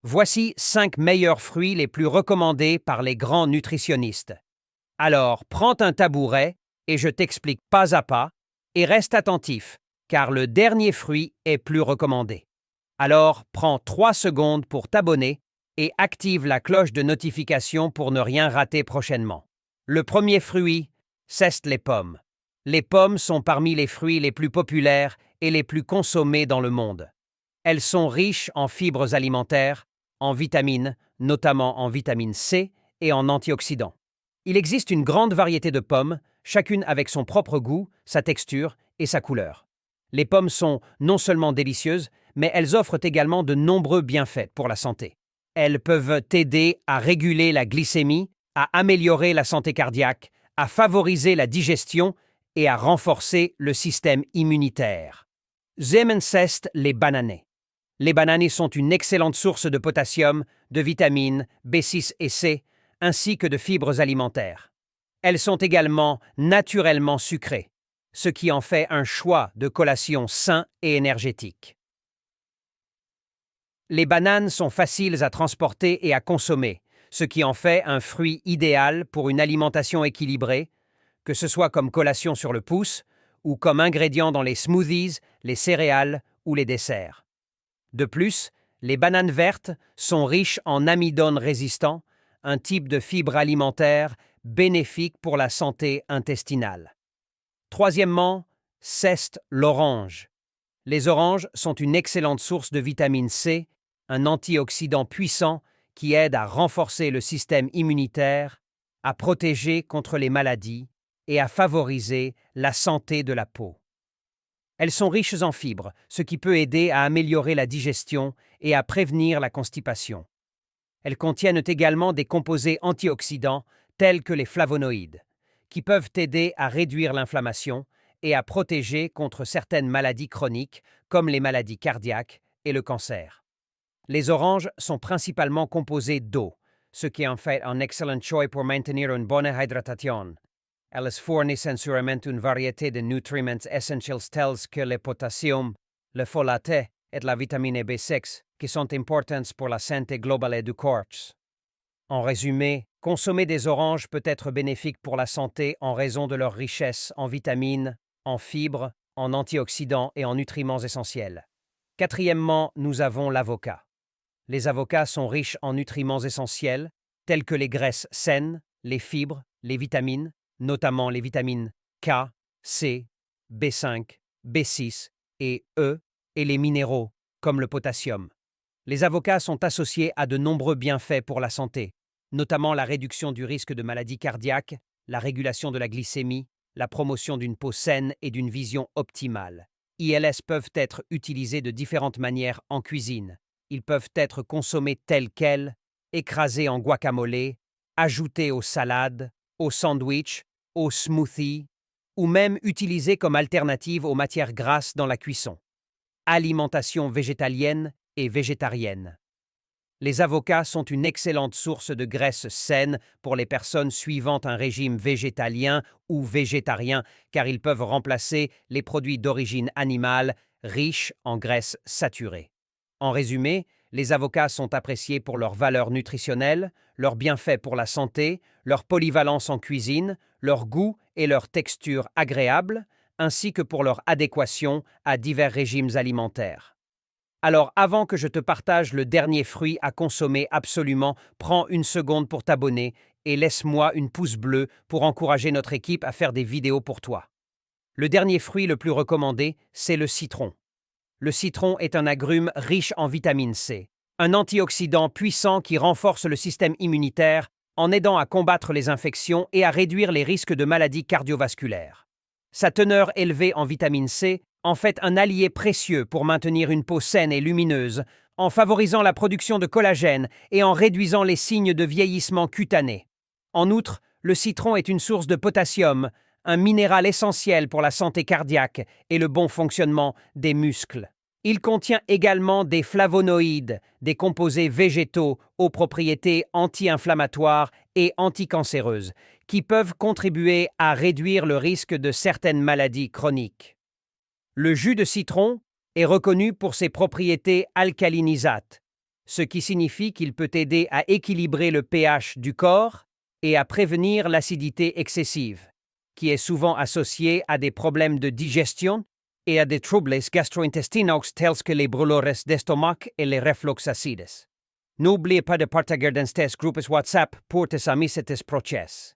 Voici 5 meilleurs fruits les plus recommandés par les grands nutritionnistes. Alors, prends un tabouret et je t'explique pas à pas et reste attentif, car le dernier fruit est plus recommandé. Alors, prends 3 secondes pour t'abonner et active la cloche de notification pour ne rien rater prochainement. Le premier fruit, c'est les pommes. Les pommes sont parmi les fruits les plus populaires et les plus consommés dans le monde. Elles sont riches en fibres alimentaires, en vitamines, notamment en vitamine C et en antioxydants. Il existe une grande variété de pommes, chacune avec son propre goût, sa texture et sa couleur. Les pommes sont non seulement délicieuses, mais elles offrent également de nombreux bienfaits pour la santé. Elles peuvent t'aider à réguler la glycémie, à améliorer la santé cardiaque, à favoriser la digestion et à renforcer le système immunitaire. J'aime les bananes. Les bananes sont une excellente source de potassium, de vitamines B6 et C, ainsi que de fibres alimentaires. Elles sont également naturellement sucrées, ce qui en fait un choix de collation sain et énergétique. Les bananes sont faciles à transporter et à consommer, ce qui en fait un fruit idéal pour une alimentation équilibrée, que ce soit comme collation sur le pouce ou comme ingrédient dans les smoothies, les céréales ou les desserts. De plus, les bananes vertes sont riches en amidon résistant, un type de fibre alimentaire bénéfique pour la santé intestinale. Troisièmement, c'est l'orange. Les oranges sont une excellente source de vitamine C, un antioxydant puissant qui aide à renforcer le système immunitaire, à protéger contre les maladies et à favoriser la santé de la peau. Elles sont riches en fibres, ce qui peut aider à améliorer la digestion et à prévenir la constipation. Elles contiennent également des composés antioxydants tels que les flavonoïdes, qui peuvent aider à réduire l'inflammation et à protéger contre certaines maladies chroniques comme les maladies cardiaques et le cancer. Les oranges sont principalement composées d'eau, ce qui en fait un excellent choix pour maintenir une bonne hydratation. Elles fournissent sûrement une variété de nutriments essentiels tels que le potassium, le folate et la vitamine B6, qui sont importants pour la santé globale du corps. En résumé, consommer des oranges peut être bénéfique pour la santé en raison de leur richesse en vitamines, en fibres, en antioxydants et en nutriments essentiels. Quatrièmement, nous avons l'avocat. Les avocats sont riches en nutriments essentiels, tels que les graisses saines, les fibres, les vitamines, notamment les vitamines K, C, B5, B6 et E, et les minéraux, comme le potassium. Les avocats sont associés à de nombreux bienfaits pour la santé, notamment la réduction du risque de maladies cardiaques, la régulation de la glycémie, la promotion d'une peau saine et d'une vision optimale. Ils peuvent être utilisés de différentes manières en cuisine. Ils peuvent être consommés tels quels, écrasés en guacamole, ajoutés aux salades, aux sandwichs, aux smoothies, ou même utilisés comme alternative aux matières grasses dans la cuisson. Alimentation végétalienne et végétarienne. Les avocats sont une excellente source de graisses saines pour les personnes suivant un régime végétalien ou végétarien, car ils peuvent remplacer les produits d'origine animale riches en graisses saturées. En résumé, les avocats sont appréciés pour leur valeur nutritionnelle, leurs bienfaits pour la santé, leur polyvalence en cuisine, leur goût et leur texture agréable, ainsi que pour leur adéquation à divers régimes alimentaires. Alors, avant que je te partage le dernier fruit à consommer absolument, prends une seconde pour t'abonner et laisse-moi une pouce bleu pour encourager notre équipe à faire des vidéos pour toi. Le dernier fruit le plus recommandé, c'est le citron. Le citron est un agrume riche en vitamine C, un antioxydant puissant qui renforce le système immunitaire en aidant à combattre les infections et à réduire les risques de maladies cardiovasculaires. Sa teneur élevée en vitamine C en fait un allié précieux pour maintenir une peau saine et lumineuse, en favorisant la production de collagène et en réduisant les signes de vieillissement cutané. En outre, le citron est une source de potassium, un minéral essentiel pour la santé cardiaque et le bon fonctionnement des muscles. Il contient également des flavonoïdes, des composés végétaux aux propriétés anti-inflammatoires et anticancéreuses, qui peuvent contribuer à réduire le risque de certaines maladies chroniques. Le jus de citron est reconnu pour ses propriétés alcalinisantes, ce qui signifie qu'il peut aider à équilibrer le pH du corps et à prévenir l'acidité excessive, qui est souvent associée à des problèmes de digestion et à des troubles gastro-intestinaux tels que les brûlures d'estomac et les reflux acides. N'oubliez pas de partager dans tes groupes WhatsApp pour tes amis cet process.